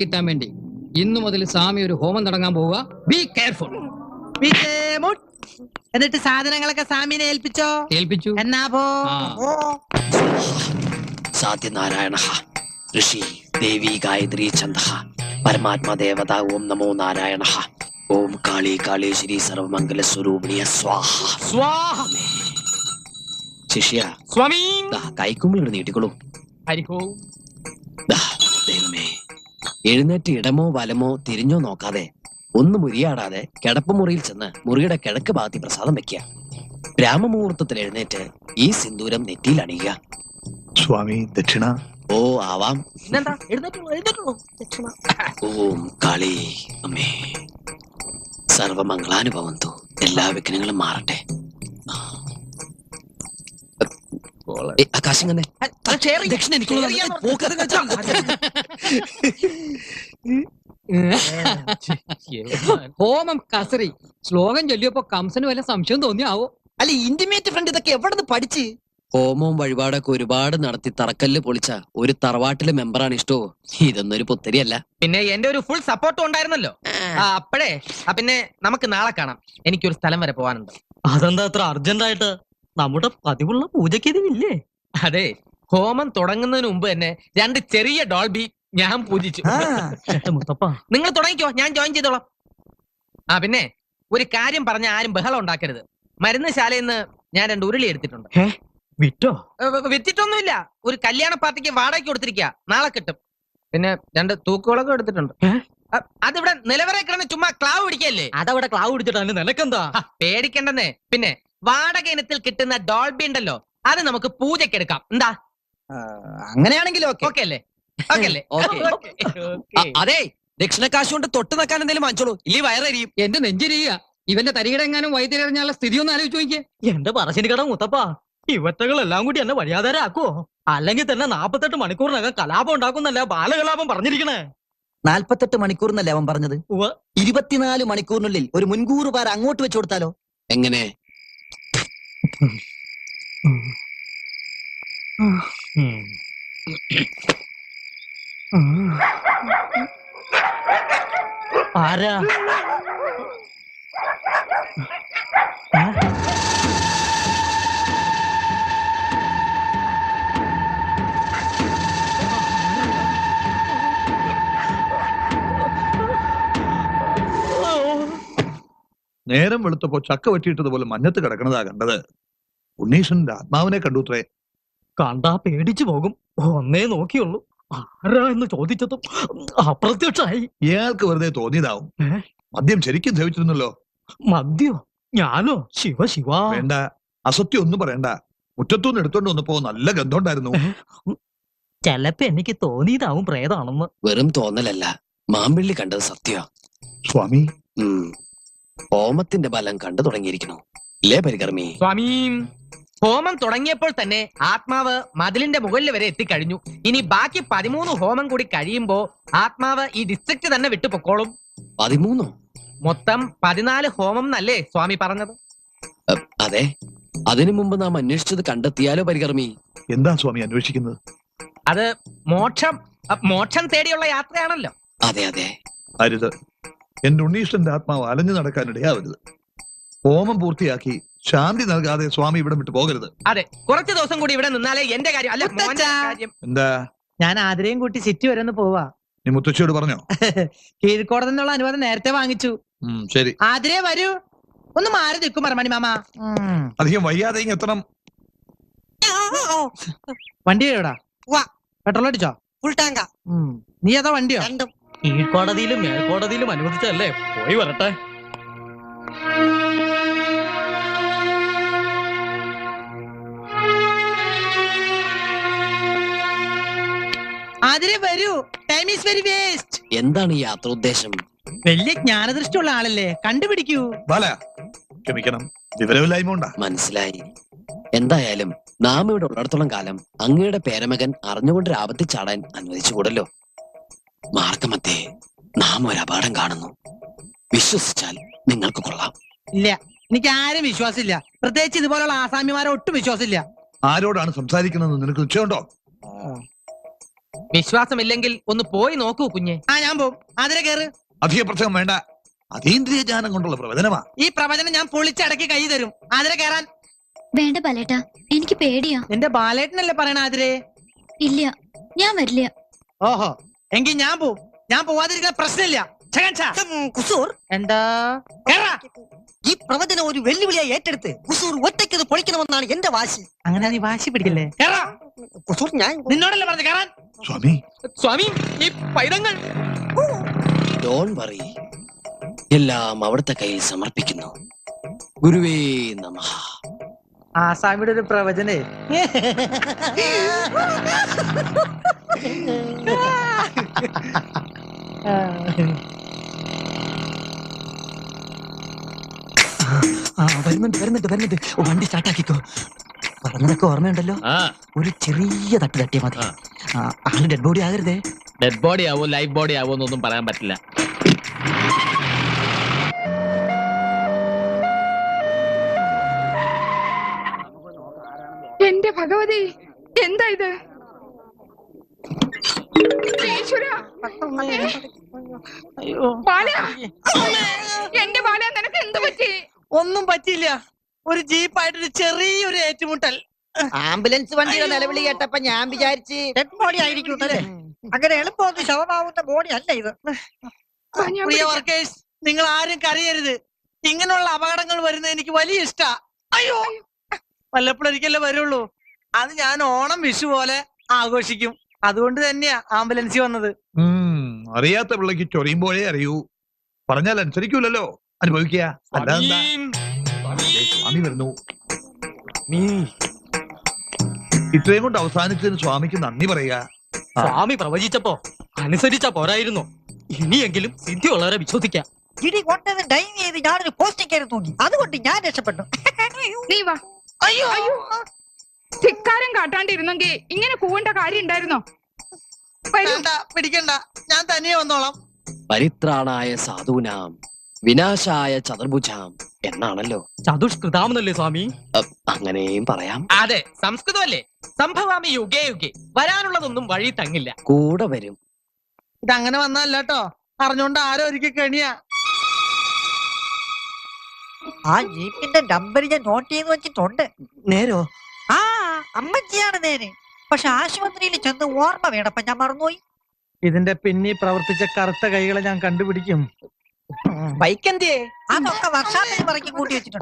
കിട്ടാൻ വേണ്ടി ഇന്നു മുതൽ സ്വാമി ഒരു ഹോമം തുടങ്ങാൻ പോവുക. Be careful. എന്നിട്ട് സാധനങ്ങളൊക്കെ സ്വാമിനെ ഏൽപ്പിച്ചു. എന്നാ പോ. സാധ്യനാരായണ ഋഷി ദേവി ഗായത്രി ഛന്ദ പരമാത്മാ ദേവത ഓം നമോ നാരായണ ഓം കാളി കാളേശ്വരി സർവമംഗല സ്വരൂപിണിയ സ്വാഹ സ്വാഹ. ശിഷ്യ സ്വാമി കൈക്കുമ്പിളിട്ട് നീട്ടിക്കൊള്ളൂ. ഹരിഹോ. ദൈവമേ, എഴുന്നേറ്റ് ഇടമോ വലമോ തിരിഞ്ഞോ നോക്കാതെ ഒന്ന് മുരിയാടാതെ കിടപ്പുമുറിയിൽ ചെന്ന് മുറിയുടെ കിഴക്ക് ഭാഗത്തി പ്രസാദം വെക്കുക. ബ്രാഹ്മമുഹൂർത്തത്തിൽ എഴുന്നേറ്റ് ഈ സിന്ദൂരം നെറ്റിയിൽ അണിയുക. സ്വാമി ദക്ഷിണ. ഓ ആവാം. ഓം കാളി അമ്മേ സർവമംഗളാനുഭവന്തു. എല്ലാ വിഘ്നങ്ങളും മാറട്ടെ. ആകാശം തന്നെ ദക്ഷിണ ഹോമം കസറി ശ്ലോകം ചൊല്ലിയപ്പോ കംസന് വല്ല സംശയം തോന്നിയാവോ? അല്ല, ഇന്റിമേറ്റ് ഫ്രണ്ട് ഇതൊക്കെ എവിടെ പഠിച്ച്? ഹോമവും വഴിപാടൊക്കെ ഒരുപാട് നടത്തി തറക്കല്ല് പൊളിച്ച ഒരു തറവാട്ടിലെ മെമ്പറാണ് ഇഷ്ടോ. ഇതൊന്നൊരു പുത്തരിയല്ല. പിന്നെ എന്റെ ഒരു ഫുൾ സപ്പോർട്ടും ഉണ്ടായിരുന്നല്ലോ. അപ്പഴേ പിന്നെ നമുക്ക് നാളെ കാണാം. എനിക്കൊരു സ്ഥലം വരെ പോവാനുണ്ട്. അതെന്താ അത്ര അർജന്റ് ആയിട്ട്? നമ്മുടെ പതിവുള്ള പൂജയ്ക്ക് ഇതില്ലേ? അതെ, ഹോമം തുടങ്ങുന്നതിന് മുമ്പ് തന്നെ 2 ചെറിയ ഡോൾബി ഞാൻ പൂജിച്ചു. മുത്തപ്പ, നിങ്ങൾ തുടങ്ങിക്കോ, ഞാൻ ജോയിൻ ചെയ്തോളാം. പിന്നെ ഒരു കാര്യം പറഞ്ഞ ആരും ബഹളം ഉണ്ടാക്കരുത്. മരുന്ന് ശാലയിൽ നിന്ന് ഞാൻ 2 ഉരുളി എടുത്തിട്ടുണ്ട്. വിറ്റോ? വിറ്റിട്ടൊന്നുമില്ല. ഒരു കല്യാണ പാർട്ടിക്ക് വാടകയ്ക്ക് കൊടുത്തിരിക്കുക. നാളെ കിട്ടും. പിന്നെ 2 തൂക്കുകളൊക്കെ എടുത്തിട്ടുണ്ട്. അതിവിടെ നിലവറെ കിടന്ന് ചുമ്മാ ക്ലാവ് പിടിക്കല്ലേ? അതവിടെ ക്ലാവ് പിടിച്ചിട്ടാണ്. നിനക്കെന്താ? പേടിക്കണ്ടെന്നേ. പിന്നെ വാടക ഇനത്തിൽ കിട്ടുന്ന ഡോൾബി ഉണ്ടല്ലോ, അത് നമുക്ക് പൂജയ്ക്ക് എടുക്കാം. എന്താ? അങ്ങനെയാണെങ്കിലും ഓക്കെ അല്ലേ? ഓക്കെ അല്ലേ? അതെ, ദക്ഷിണക്കാശ് കൊണ്ട് തൊട്ട് നിൽക്കാൻ എന്തെങ്കിലും വാങ്ങിച്ചോളൂ, ഇല്ലേ വയറരിയും. എന്റെ നെഞ്ചിരിക്കുക. ഇവന്റെ തരികിടെങ്ങാനും വൈദ്യുതിയറിഞ്ഞാലുള്ള സ്ഥിതി ഒന്ന് ആലോചിച്ച് നോക്കിയേ. എന്റെ പറശ്ശിനി കട മുത്തപ്പ, ഇവറ്റകളെല്ലാം കൂടി എന്നെ വഴിയാധാരാക്കുവോ? അല്ലെങ്കിൽ തന്നെ 48 മണിക്കൂറിനകം കലാപം ഉണ്ടാക്കുന്നല്ല ബാലകലാപം പറഞ്ഞിരിക്കണേ. 48 മണിക്കൂറിനല്ലേ അവൻ പറഞ്ഞത്? 24 മണിക്കൂറിനുള്ളിൽ ഒരു മുൻകൂർ പാര അങ്ങോട്ട് വെച്ചു കൊടുത്താലോ? എങ്ങനെ? ആരാ? നേരം വെളുത്തപ്പോ ചക്ക വെട്ടിയിട്ടതുപോലെ മഞ്ഞത്ത് കിടക്കണതാ കണ്ടത്. ഉണ്ണീഷന്റെ ആത്മാവിനെ കണ്ടുത്രേ. കണ്ടാ പേടിച്ചു പോകും. ഒന്നേ നോക്കിയുള്ളൂ. ആരാ എന്ന് ചോദിച്ചതും അപ്രത്യക്ഷമായി. ഇയാൾക്ക് വെറുതെ തോന്നിയതാവും. മദ്യം ശരിക്കും സേവിച്ചിരുന്നല്ലോ. മദ്യോ? ഞാനോ? ശിവ ശിവ. വേണ്ട, അസത്യം ഒന്നും പറയണ്ട. മുറ്റത്തുനിന്ന് എടുത്തോണ്ട് വന്നപ്പോ നല്ല ഗന്ധമുണ്ടായിരുന്നു. ചെലപ്പോ എനിക്ക് തോന്നിയതാവും പ്രേതാണെന്ന്. വെറും തോന്നലല്ല, മാമ്പിള്ളി കണ്ടത് സത്യ. സ്വാമി, ഹോമത്തിന്റെ ബലം കണ്ടു തുടങ്ങിയിരിക്കണു ഇല്ലേ പരികർമ്മി? സ്വാമി, ഹോമം തുടങ്ങിയപ്പോൾ തന്നെ ആത്മാവ് മതിലിന്റെ മുകളിൽ വരെ എത്തിക്കഴിഞ്ഞു. ഇനി ബാക്കി 13 ഹോമം കൂടി കഴിയുമ്പോ ആത്മാവ് ഈ ഡിസ്ട്രിക്ട് തന്നെ വിട്ടുപൊക്കോളും. 13? മൊത്തം 14 ഹോമം എന്നല്ലേ സ്വാമി പറഞ്ഞത്? അതെ, അതിനു മുമ്പ് നാം അന്വേഷിച്ചത് കണ്ടെത്തിയാലോ പരികർമ്മി? എന്താ സ്വാമി അന്വേഷിക്കുന്നത്? അത് മോക്ഷം തേടിയുള്ള യാത്രയാണല്ലോ. അതെ അതെ. അരുത്, എന്റെ ഉണ്ണീഷ്ടന്റെ ആത്മാവ് അലഞ്ഞു നടക്കാനിടയാവരുത്. ഹോമം പൂർത്തിയാക്കി ശാന്തി നൽകാതെ സ്വാമി ഇവിടെ വിട്ടു പോകരുത്. അതെ, കുറച്ചു ദിവസം കൂടി ഇവിടെ നിന്നാലേ എന്റെ കാര്യം അല്ല മോന്റെ കാര്യം. എന്താ? ഞാൻ ആതിരയും കൂട്ടി സിറ്റി വരെ ഒന്ന് പോവാ. നീ മുത്തശ്ശിയോട് പറഞ്ഞോ? കീഴ്ക്കോടതി നിന്നുള്ള അനുവാദം നേരത്തെ വാങ്ങിച്ചു. ശരി. ആതിരേ വരൂ. ഒന്ന് മാറി നിൽക്കും മറമണി മാമ. അധികം വയ്യാതെ ഇങ്ങ് എത്തണം. വണ്ടി എവിടാ? പെട്രോൾ അടിച്ചോ? ഫുൾ ടാങ്കാ. നീ ഏതാ വണ്ടിയോ? കീഴ്ക്കോടതിയിലും മേൽക്കോടതിയിലും അനുവദിച്ചല്ലേ, പോയി വരട്ടെ. ആതിരേ വരൂ. Time is very waste. എന്താണ് ഈ യാത്ര ഉദ്ദേശം? വലിയ ജ്ഞാനദൃഷ്ടിയുള്ള ആളല്ലേ, കണ്ടുപിടിക്കൂ. ബാല, ക്ഷമിക്കണം, വിവരമില്ലായ്മ ഉണ്ടാ. മനസ്സിലായി. എന്തായാലും നാം ഇവിടെ ഉള്ളിടത്തോളം കാലം അങ്ങയുടെ പേരമകൻ അറിഞ്ഞുകൊണ്ട് ആപത്തിൽ ചാടാൻ അനുവദിച്ചുകൂടല്ലോ. മാർഗമത്തെ നാം ഒരു അപകടം കാണുന്നു. വിശ്വസിച്ചാൽ നിങ്ങൾക്ക് കൊള്ളാം. ഇല്ല, എനിക്ക് ആരും വിശ്വാസമില്ല. പ്രത്യേകിച്ച് ഇതുപോലുള്ള ആസാമിമാരെ ഒട്ടും വിശ്വാസമില്ല. ആരോടാണ് സംസാരിക്കുന്നത് നിനക്ക് നിശ്ചയമുണ്ടോ? വിശ്വാസമില്ലെങ്കിൽ ഒന്ന് പോയി നോക്കൂ കുഞ്ഞെ. ആ ഞാൻ പോവും. അതിലെ കേറ്. അധിക പ്രസംഗം വേണ്ട. അതീന്ദ്രിയ ജ്ഞാനം കൊണ്ടുള്ള പ്രവചനമാ. ഈ പ്രവചനം ഞാൻ പൊളിച്ചടക്കി കൈ തരും. അതിലെ കേറാൻ. വേണ്ട ബാലേട്ടാ, എനിക്ക് പേടിയാ. നിന്റെ ബാലേട്ടനല്ലേ പറയണ അതിരെ? ഇല്ല, ഞാൻ വരില്ല. ഓഹോ, എങ്കിൽ ഞാൻ പോവും. ഞാൻ പോവാതിരിക്കുന്ന പ്രശ്നമില്ല. കുസൂർ, എന്താ കേറാ. ഈ പ്രവചനം ഒരു വെല്ലുവിളിയായി ഏറ്റെടുത്ത് കുസൂർ ഒറ്റയ്ക്കത് പൊളിക്കണമെന്നാണ് എന്റെ വാശി. അങ്ങനെ നീ വാശി പിടിക്കില്ലേ? കേറാ. കുസൂർ, ഞാൻ നിന്നോടല്ലേ പറഞ്ഞു കേറാൻ. സ്വാമി, സ്വാമി, ഈ പൈതങ്ങൾ ഡോൺ വറി, എല്ലാം അവിടുത്തെ കയ്യിൽ സമർപ്പിക്കുന്നു. ഗുരുവേ നമഃ. ആസാമിയുടെ ഒരു പ്രവചനേ. വരുന്നുണ്ട്. വണ്ടി സ്റ്റാർട്ടാക്കിക്കോ. പറഞ്ഞതൊക്കെ ഓർമ്മയുണ്ടല്ലോ. ഒരു ചെറിയ തട്ട് തട്ടിയാ മതി. ആള് ഡെഡ് ബോഡി ആകരുതേ. ഡെഡ് ബോഡി ആവോ ലൈഫ് ബോഡി ആവോ എന്നൊന്നും പറയാൻ പറ്റില്ല. എന്റെ ഭഗവതി, എന്താ ഇത്? ഈശ്വരാ. ബാല, എന്റെ ബാല, നിനക്ക് എന്ത് പറ്റി? ഒന്നും പറ്റിയില്ല. ഒരു ജീപ്പായിട്ടൊരു ചെറിയൊരു ഏറ്റുമുട്ടൽ. ആംബുലൻസ് വണ്ടിയുടെ നിലവിളി കേട്ടപ്പോ ഞാൻ വിചാരിച്ച് ഡെഡ് ബോഡി ആയിരിക്കും അല്ലേ? അങ്ങനെ എളുപ്പമൊന്നും ശവമാവുന്ന ബോഡി അല്ല ഇത്. ഞാൻ പ്രിയ വർക്കേഴ്സ്, നിങ്ങൾ ആരും കരയരുത്. ഇങ്ങനെയുള്ള അപകടങ്ങൾ വരുന്നത് എനിക്ക് വലിയ ഇഷ്ടാ. അയ്യോ, വല്ലപ്പോഴൊരിക്കലേ വരുള്ളൂ. അത് ഞാൻ ഓണം വിഷു പോലെ ആഘോഷിക്കും. അതുകൊണ്ട് തന്നെയാ ആംബുലൻസിൽ വന്നത്. അറിയാത്ത പിള്ളക്ക് ചൊറിയുമ്പോഴേ അറിയൂ. പറഞ്ഞാൽ അനുസരിക്കൂലല്ലോ. അനുഭവിക്കുക. അല്ലാതെന്താ? ദേ, സ്വാമി വരുന്നു. ഇത്രയും കൊണ്ട് അവസാനിച്ചതിന് സ്വാമിക്ക് നന്ദി പറയുക. സ്വാമി പ്രവചിച്ചപ്പോ അനുസരിച്ചാ പോരായിരുന്നു. ഇനിയെങ്കിലും സിദ്ധിയുള്ളവരെ വിശ്വസിക്കാം. ഇടി കൊണ്ടത് ഡൈവ് ചെയ്ത് ഞാനൊരു പോസ്റ്റ് കയറി തൂങ്ങി. അതുകൊണ്ട് ഞാൻ രക്ഷപ്പെട്ടു. നീ വാ. അയ്യോ, ധിക്കാരം കാട്ടാണ്ടിരുന്നെങ്കിൽ ഇങ്ങനെ കൂവേണ്ട കാര്യം ഉണ്ടായിരുന്നോ? വരൂ. വേണ്ട, പിടിക്കണ്ട. ഞാൻ തനിയെ വന്നോളാം. പരിത്രാണായ സാധൂനാം വിനാശായ ചതുർഭുജാം എന്നാണല്ലോ. ചതുഷ്കൃതാമെന്നല്ലേ സ്വാമി? അങ്ങനെയും പറയാം. അതെ, സംസ്കൃതമല്ലേ. സംഭവാമി യുഗേ യുഗേ. വരാനുള്ളതൊന്നും വഴി തങ്ങില്ല. കൂടെ വരും. ഇതങ്ങനെ വന്നല്ല കേട്ടോ. അറിഞ്ഞോണ്ട് ആരോ ഒരിക്കൽ കെണിയാ. ആ ജീപ്പിന്റെ നമ്പർ ഞാൻ നോട്ട് ചെയ്ത് വെച്ചിട്ടുണ്ട്. നേരോ? ആ, അമ്മച്ചിയാണ് നേരെ. പക്ഷെ ആശുപത്രിയിൽ ചെന്ന് ഓർമ്മ വേണപ്പ ഞാൻ മറന്നുപോയി. ഇതിന്റെ പിന്നിൽ പ്രവർത്തിച്ച കറുത്ത കൈകളെ ഞാൻ കണ്ടുപിടിക്കും. ബൈക്ക് എന്തേ? അതൊക്കെ വർഷാപ്പിൽ പറക്കി കൂട്ടി വെച്ചിട്ടുണ്ട്.